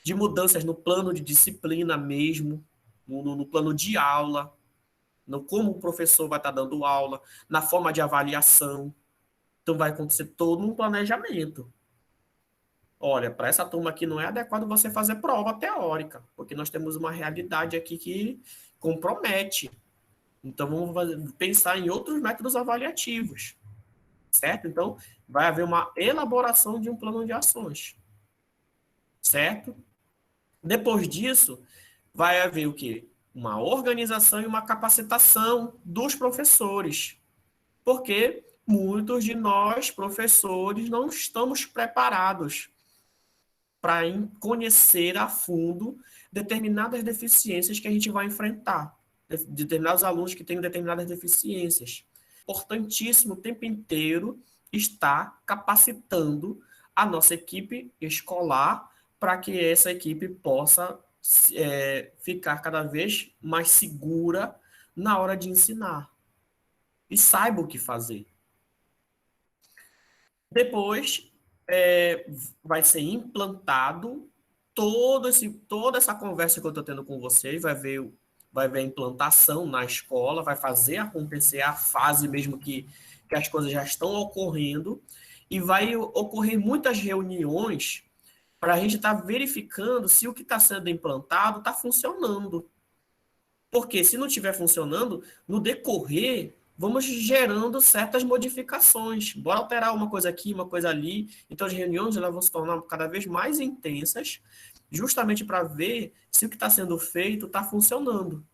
de mudanças no plano de disciplina mesmo, no plano de aula, no como o professor vai estar dando aula, na forma de avaliação. Então, vai acontecer todo um planejamento. Olha, para essa turma aqui não é adequado você fazer prova teórica, porque nós temos uma realidade aqui que compromete. Então, vamos pensar em outros métodos avaliativos, certo? Então, vai haver uma elaboração de um plano de ações, certo? Depois disso, vai haver o quê? Uma organização e uma capacitação dos professores, porque muitos de nós, professores, não estamos preparados para conhecer a fundo determinadas deficiências que a gente vai enfrentar, determinados alunos que têm determinadas deficiências. Importantíssimo o tempo inteiro estar capacitando a nossa equipe escolar para que essa equipe possa ficar cada vez mais segura na hora de ensinar e saiba o que fazer. Depois, vai ser implantado toda essa conversa que eu estou tendo com vocês, vai ver a implantação na escola, vai fazer acontecer a fase mesmo que as coisas já estão ocorrendo, e vai ocorrer muitas reuniões para a gente estar verificando se o que está sendo implantado está funcionando. Porque se não estiver funcionando, no decorrer, vamos gerando certas modificações. Bora alterar uma coisa aqui, uma coisa ali. Então, as reuniões elas vão se tornar cada vez mais intensas, justamente para ver se o que está sendo feito está funcionando.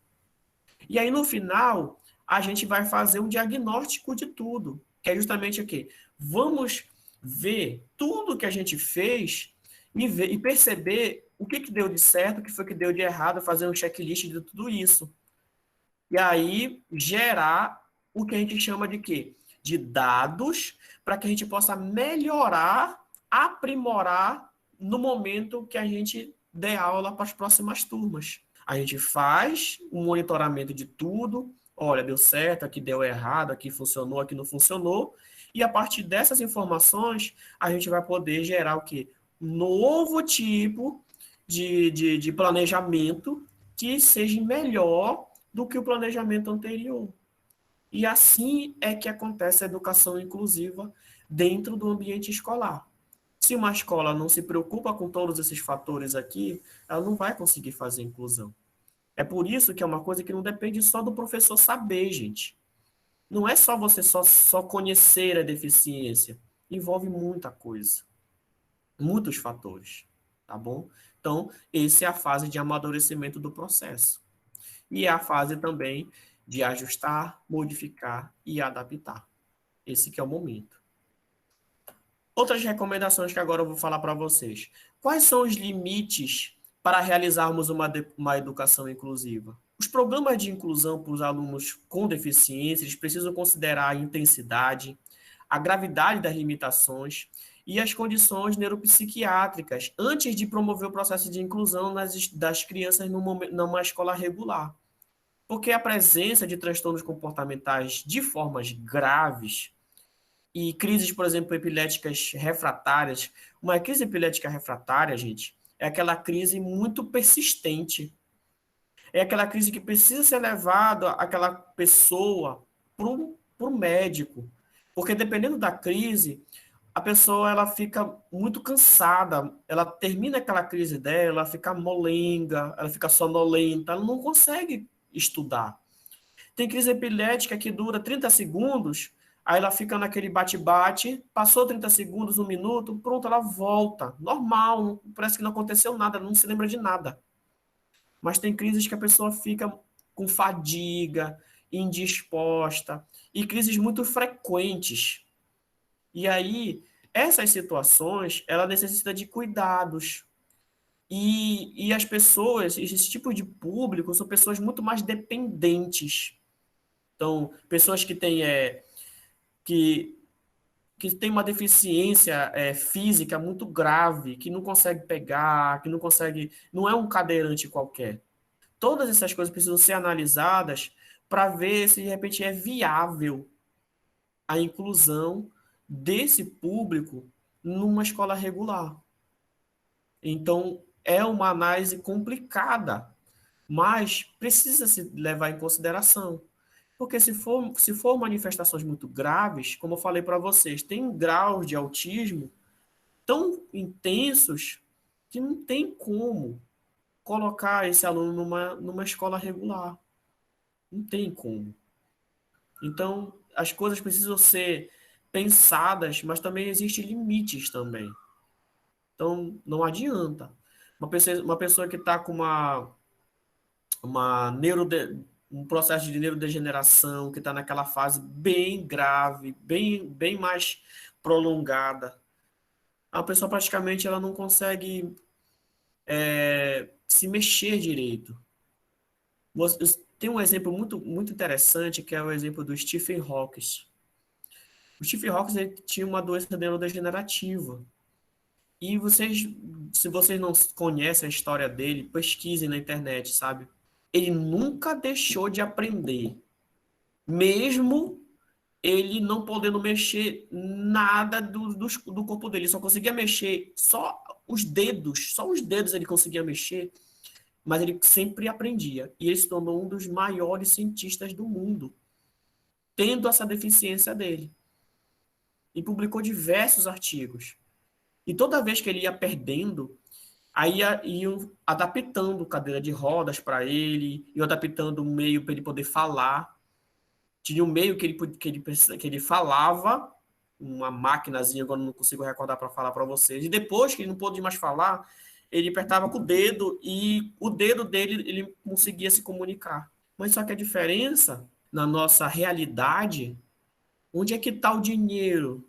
E aí, no final, a gente vai fazer um diagnóstico de tudo, que é justamente o quê? Vamos ver tudo que a gente fez e perceber o que deu de certo, o que foi que deu de errado, fazer um checklist de tudo isso. E aí gerar o que a gente chama de quê? De dados, para que a gente possa melhorar, aprimorar no momento que a gente der aula para as próximas turmas. A gente faz um monitoramento de tudo, olha, deu certo, aqui deu errado, aqui funcionou, aqui não funcionou, e a partir dessas informações, a gente vai poder gerar o quê? Novo tipo de planejamento que seja melhor do que o planejamento anterior. E assim é que acontece a educação inclusiva dentro do ambiente escolar. Se uma escola não se preocupa com todos esses fatores aqui, ela não vai conseguir fazer inclusão. É por isso que é uma coisa que não depende só do professor saber, gente. Não é só você só conhecer a deficiência. Envolve muita coisa. Muitos fatores, tá bom? Então, essa é a fase de amadurecimento do processo. E é a fase também de ajustar, modificar e adaptar. Esse que é o momento. Outras recomendações que agora eu vou falar para vocês. Quais são os limites para realizarmos uma educação inclusiva? Os programas de inclusão para os alunos com deficiência, eles precisam considerar a intensidade, a gravidade das limitações e as condições neuropsiquiátricas antes de promover o processo de inclusão das crianças numa escola regular. Porque a presença de transtornos comportamentais de formas graves e crises, por exemplo, epiléticas refratárias. Uma crise epilética refratária, gente, é aquela crise muito persistente. É aquela crise que precisa ser levada aquela pessoa para o médico. Porque dependendo da crise, a pessoa ela fica muito cansada, ela termina aquela crise dela, ela fica molenga, ela fica sonolenta, ela não consegue estudar. Tem crise epilética que dura 30 segundos, aí ela fica naquele bate-bate, passou 30 segundos, um minuto, pronto, ela volta. Normal, parece que não aconteceu nada, não se lembra de nada. Mas tem crises que a pessoa fica com fadiga, indisposta, e crises muito frequentes. E aí, essas situações, ela necessita de cuidados. E as pessoas, esse tipo de público, são pessoas muito mais dependentes. Então, pessoas que, que têm uma deficiência física muito grave, que não consegue pegar, que não consegue. Não é um cadeirante qualquer. Todas essas coisas precisam ser analisadas para ver se de repente é viável a inclusão desse público numa escola regular. Então, é uma análise complicada, mas precisa se levar em consideração. Porque se for manifestações muito graves, como eu falei para vocês, tem graus de autismo tão intensos que não tem como colocar esse aluno numa escola regular. Não tem como. Então, as coisas precisam ser pensadas, mas também existem limites também. Então, não adianta. Uma pessoa que está com uma um processo de neurodegeneração, que está naquela fase bem grave, bem mais prolongada, a pessoa praticamente ela não consegue se mexer direito. Tem um exemplo muito interessante, que é o exemplo do Stephen Hawking. O Stephen Hawking ele tinha uma doença neurodegenerativa. E se vocês não conhecem a história dele, pesquisem na internet, sabe? Ele nunca deixou de aprender, mesmo ele não podendo mexer nada do corpo dele, só conseguia mexer só os dedos ele conseguia mexer, mas ele sempre aprendia. E ele se tornou um dos maiores cientistas do mundo, tendo essa deficiência dele. E publicou diversos artigos. E toda vez que ele ia perdendo, aí iam adaptando cadeira de rodas para ele, iam adaptando um meio para ele poder falar. Tinha um meio que ele falava, uma maquinazinha, agora não consigo recordar para falar para vocês. E depois que ele não pôde mais falar, ele apertava com o dedo e o dedo dele ele conseguia se comunicar. Mas só que a diferença na nossa realidade, onde é que está o dinheiro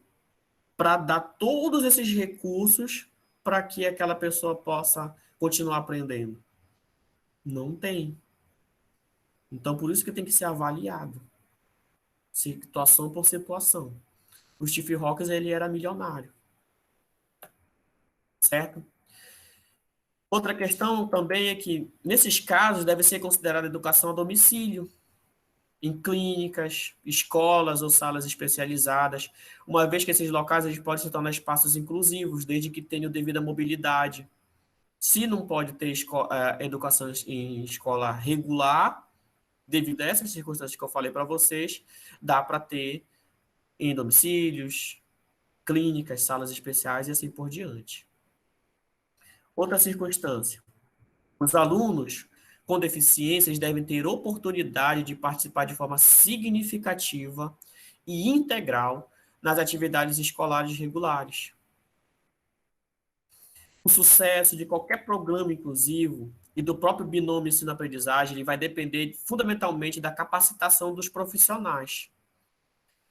para dar todos esses recursos para que aquela pessoa possa continuar aprendendo? Não tem. Então, por isso que tem que ser avaliado, situação por situação. O Steve Hawkins, ele era milionário, certo? Outra questão também é que, nesses casos, deve ser considerada educação a domicílio, em clínicas, escolas ou salas especializadas, uma vez que esses locais eles podem se tornar espaços inclusivos, desde que tenham devida mobilidade. Se não pode ter educação em escola regular, devido a essas circunstâncias que eu falei para vocês, dá para ter em domicílios, clínicas, salas especiais e assim por diante. Outra circunstância: os alunos com deficiências devem ter oportunidade de participar de forma significativa e integral nas atividades escolares regulares. O sucesso de qualquer programa inclusivo e do próprio binômio ensino-aprendizagem ele vai depender fundamentalmente da capacitação dos profissionais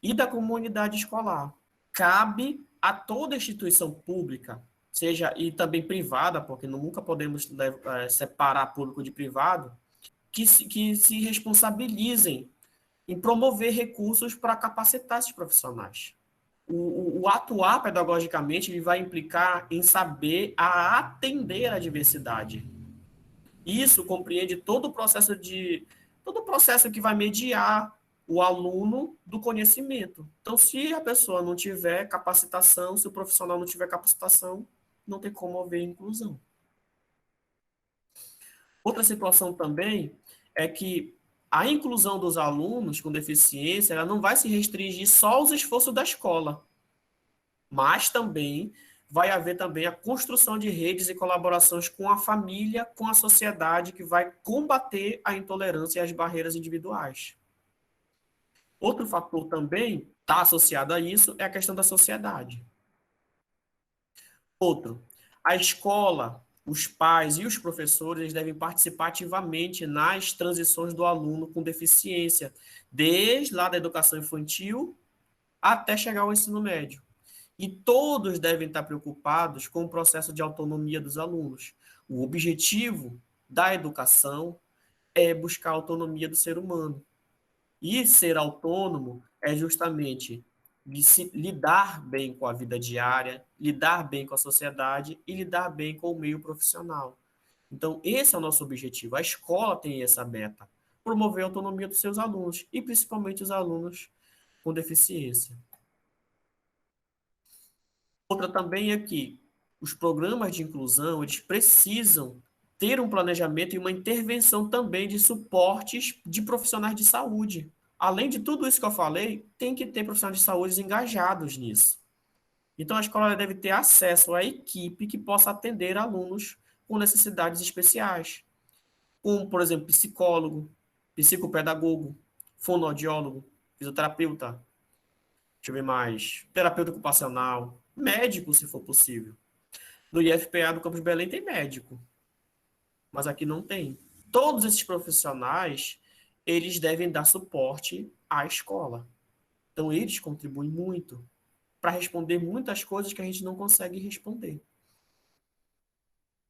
e da comunidade escolar. Cabe a toda instituição pública seja e também privada, porque nunca podemos separar público de privado, que se responsabilizem em promover recursos para capacitar esses profissionais. O atuar pedagogicamente ele vai implicar em saber atender a diversidade. Isso compreende todo o processo que vai mediar o aluno do conhecimento. Então, se a pessoa não tiver capacitação, se o profissional não tiver capacitação, não tem como haver inclusão. Outra situação também é que a inclusão dos alunos com deficiência ela não vai se restringir só aos esforços da escola, mas também vai haver também a construção de redes e colaborações com a família, com a sociedade, que vai combater a intolerância e as barreiras individuais. Outro fator também está associado a isso é a questão da sociedade. Outro, a escola, os pais e os professores devem participar ativamente nas transições do aluno com deficiência, desde lá da educação infantil até chegar ao ensino médio. E todos devem estar preocupados com o processo de autonomia dos alunos. O objetivo da educação é buscar a autonomia do ser humano. E ser autônomo é justamente lidar bem com a vida diária, lidar bem com a sociedade e lidar bem com o meio profissional. Então, esse é o nosso objetivo. A escola tem essa meta, promover a autonomia dos seus alunos, e principalmente os alunos com deficiência. Outra também é que os programas de inclusão, eles precisam ter um planejamento e uma intervenção também de suportes de profissionais de saúde. Além de tudo isso que eu falei, tem que ter profissionais de saúde engajados nisso. Então, a escola deve ter acesso à equipe que possa atender alunos com necessidades especiais, como, por exemplo, psicólogo, psicopedagogo, fonoaudiólogo, fisioterapeuta, deixa eu ver mais, terapeuta ocupacional, médico, se for possível. No IFPA do Campus Belém tem médico, mas aqui não tem. Todos esses profissionais, eles devem dar suporte à escola. Então, eles contribuem muito para responder muitas coisas que a gente não consegue responder.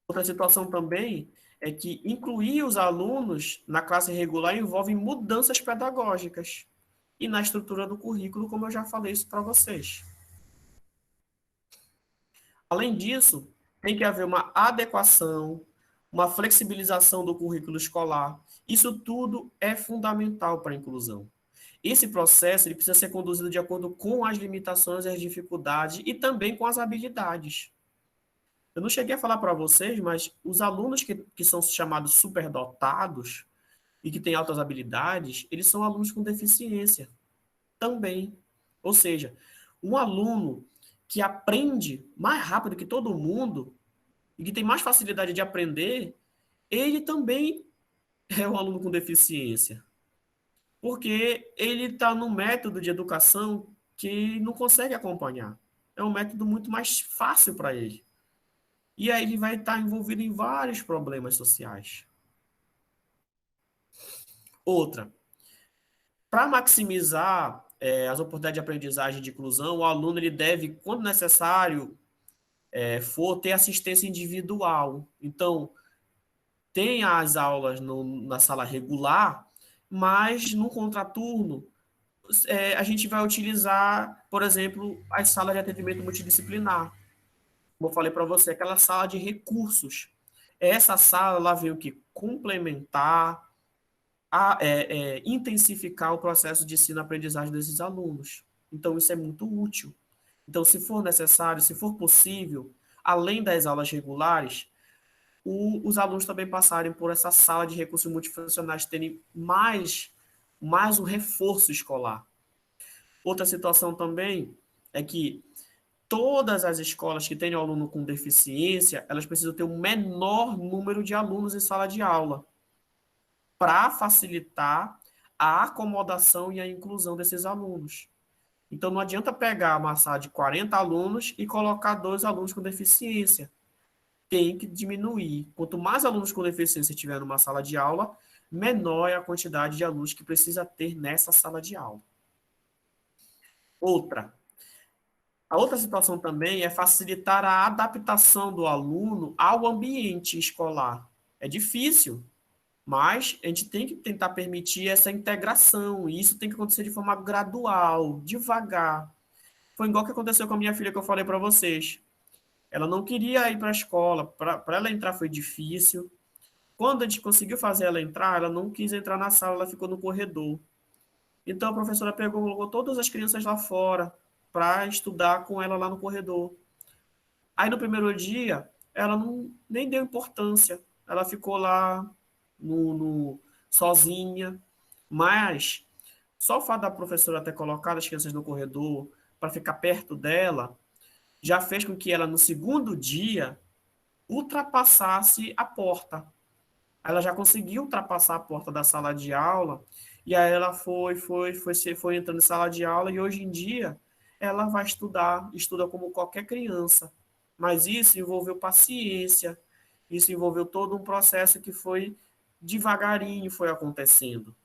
Outra situação também é que incluir os alunos na classe regular envolve mudanças pedagógicas e na estrutura do currículo, como eu já falei isso para vocês. Além disso, tem que haver uma adequação, uma flexibilização do currículo escolar. Isso tudo é fundamental para a inclusão. Esse processo ele precisa ser conduzido de acordo com as limitações e as dificuldades e também com as habilidades. Eu não cheguei a falar para vocês, mas os alunos que são chamados superdotados e que têm altas habilidades, eles são alunos com deficiência também. Ou seja, um aluno que aprende mais rápido que todo mundo e que tem mais facilidade de aprender, ele também é um aluno com deficiência. Porque ele está num método de educação que não consegue acompanhar. É um método muito mais fácil para ele. E aí ele vai estar envolvido em vários problemas sociais. Outra, para maximizar as oportunidades de aprendizagem e de inclusão, o aluno ele deve, quando necessário, for ter assistência individual. Então, tem as aulas na sala regular, mas no contraturno, a gente vai utilizar, por exemplo, as salas de atendimento multidisciplinar. Como eu falei para você, aquela sala de recursos. Essa sala ela veio que complementar, intensificar o processo de ensino-aprendizagem desses alunos. Então, isso é muito útil. Então, se for necessário, se for possível, além das aulas regulares, os alunos também passarem por essa sala de recursos multifuncionais, terem mais um reforço escolar. Outra situação também é que todas as escolas que têm aluno com deficiência, elas precisam ter um menor número de alunos em sala de aula para facilitar a acomodação e a inclusão desses alunos. Então, não adianta pegar uma sala de 40 alunos e colocar 2 alunos com deficiência. Tem que diminuir. Quanto mais alunos com deficiência tiver numa sala de aula, menor é a quantidade de alunos que precisa ter nessa sala de aula. Outra, A outra situação também é facilitar a adaptação do aluno ao ambiente escolar. É difícil, mas a gente tem que tentar permitir essa integração, e isso tem que acontecer de forma gradual, devagar. Foi igual que aconteceu com a minha filha que eu falei para vocês. Ela não queria ir para a escola, para ela entrar foi difícil. Quando a gente conseguiu fazer ela entrar, ela não quis entrar na sala, ela ficou no corredor. Então a professora pegou, colocou todas as crianças lá fora para estudar com ela lá no corredor. Aí no primeiro dia, ela não, nem deu importância. Ela ficou lá sozinha. Mas só o fato da professora ter colocado as crianças no corredor para ficar perto dela já fez com que ela, no segundo dia, ultrapassasse a porta. Ela já conseguiu ultrapassar a porta da sala de aula, e aí ela foi entrando em sala de aula, e hoje em dia ela vai estudar, estuda como qualquer criança. Mas isso envolveu paciência, isso envolveu todo um processo que foi devagarinho foi acontecendo.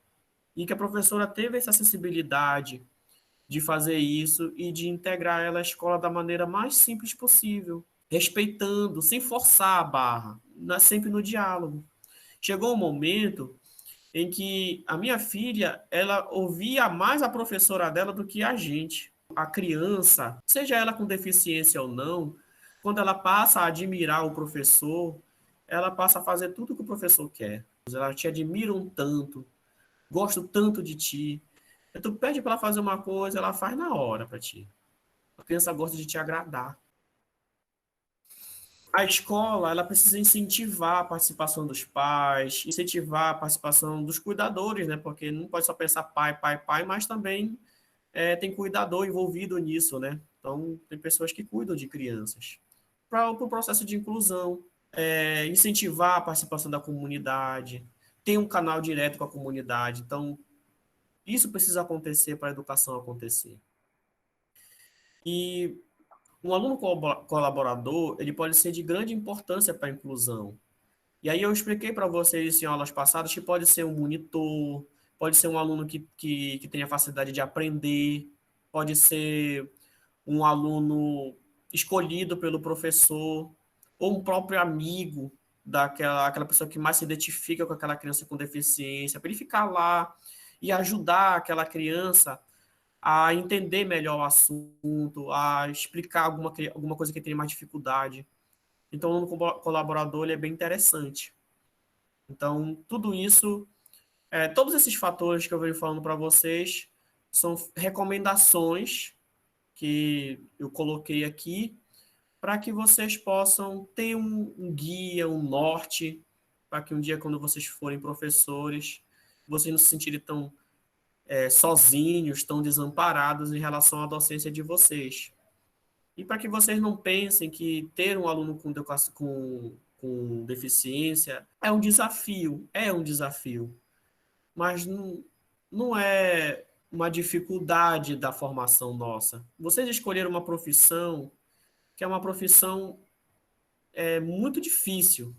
E que a professora teve essa sensibilidade de fazer isso e de integrar ela à escola da maneira mais simples possível, respeitando, sem forçar a barra, sempre no diálogo. Chegou um momento em que a minha filha, ela ouvia mais a professora dela do que a gente. A criança, seja ela com deficiência ou não, quando ela passa a admirar o professor, ela passa a fazer tudo que o professor quer. Ela te admira um tanto, gosto tanto de ti. Tu pede para ela fazer uma coisa, ela faz na hora para ti. A criança gosta de te agradar. A escola, ela precisa incentivar a participação dos pais, incentivar a participação dos cuidadores, né? Porque não pode só pensar pai, pai, pai, mas também tem cuidador envolvido nisso, né? Então, tem pessoas que cuidam de crianças. Para o processo de inclusão, incentivar a participação da comunidade, ter um canal direto com a comunidade. Então, isso precisa acontecer para a educação acontecer. E um aluno colaborador, ele pode ser de grande importância para a inclusão. E aí eu expliquei para vocês isso em aulas passadas que pode ser um monitor, pode ser um aluno que tenha facilidade de aprender, pode ser um aluno escolhido pelo professor, ou um próprio amigo aquela pessoa que mais se identifica com aquela criança com deficiência, para ele ficar lá e ajudar aquela criança a entender melhor o assunto, a explicar alguma coisa que tem mais dificuldade. Então, o aluno colaborador ele é bem interessante. Então, tudo isso, todos esses fatores que eu venho falando para vocês são recomendações que eu coloquei aqui para que vocês possam ter um guia, um norte, para que um dia, quando vocês forem professores, vocês não se sentirem tão sozinhos, tão desamparados em relação à docência de vocês. E para que vocês não pensem que ter um aluno com deficiência é um desafio, mas não é uma dificuldade da formação nossa. Vocês escolheram uma profissão que é uma profissão muito difícil.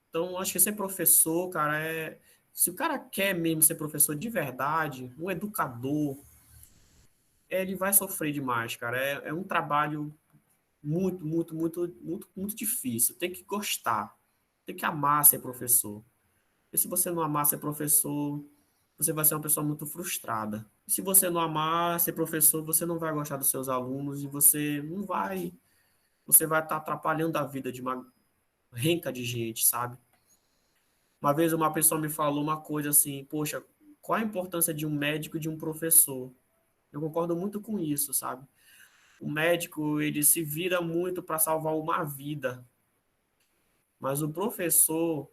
Então, acho que ser professor, cara, se o cara quer mesmo ser professor de verdade, um educador, ele vai sofrer demais, cara. É um trabalho muito, muito, muito, muito, muito difícil. Tem que gostar, tem que amar ser professor. E se você não amar ser professor, você vai ser uma pessoa muito frustrada. E se você não amar ser professor, você não vai gostar dos seus alunos e você vai estar atrapalhando a vida de uma renca de gente, sabe? Uma vez uma pessoa me falou uma coisa assim, poxa, qual a importância de um médico e de um professor? Eu concordo muito com isso, sabe? O médico, ele se vira muito para salvar uma vida, mas o professor,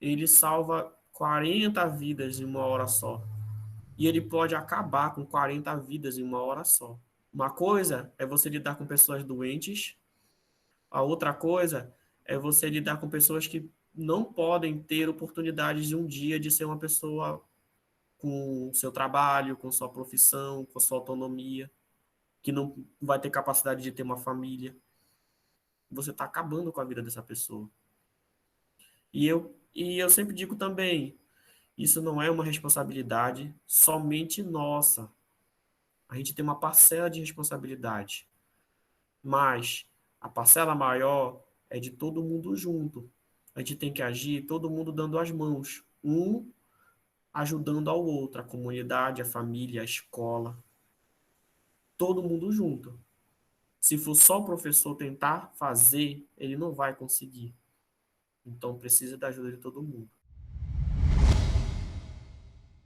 ele salva 40 vidas em uma hora só. E ele pode acabar com 40 vidas em uma hora só. Uma coisa é você lidar com pessoas doentes, a outra coisa é você lidar com pessoas que não podem ter oportunidades de um dia de ser uma pessoa com seu trabalho, com sua profissão, com sua autonomia, que não vai ter capacidade de ter uma família. Você está acabando com a vida dessa pessoa. E eu sempre digo também, isso não é uma responsabilidade somente nossa. A gente tem uma parcela de responsabilidade, mas a parcela maior é de todo mundo junto. A gente tem que agir todo mundo dando as mãos, um ajudando ao outro, a comunidade, a família, a escola, todo mundo junto. Se for só o professor tentar fazer, ele não vai conseguir. Então precisa da ajuda de todo mundo.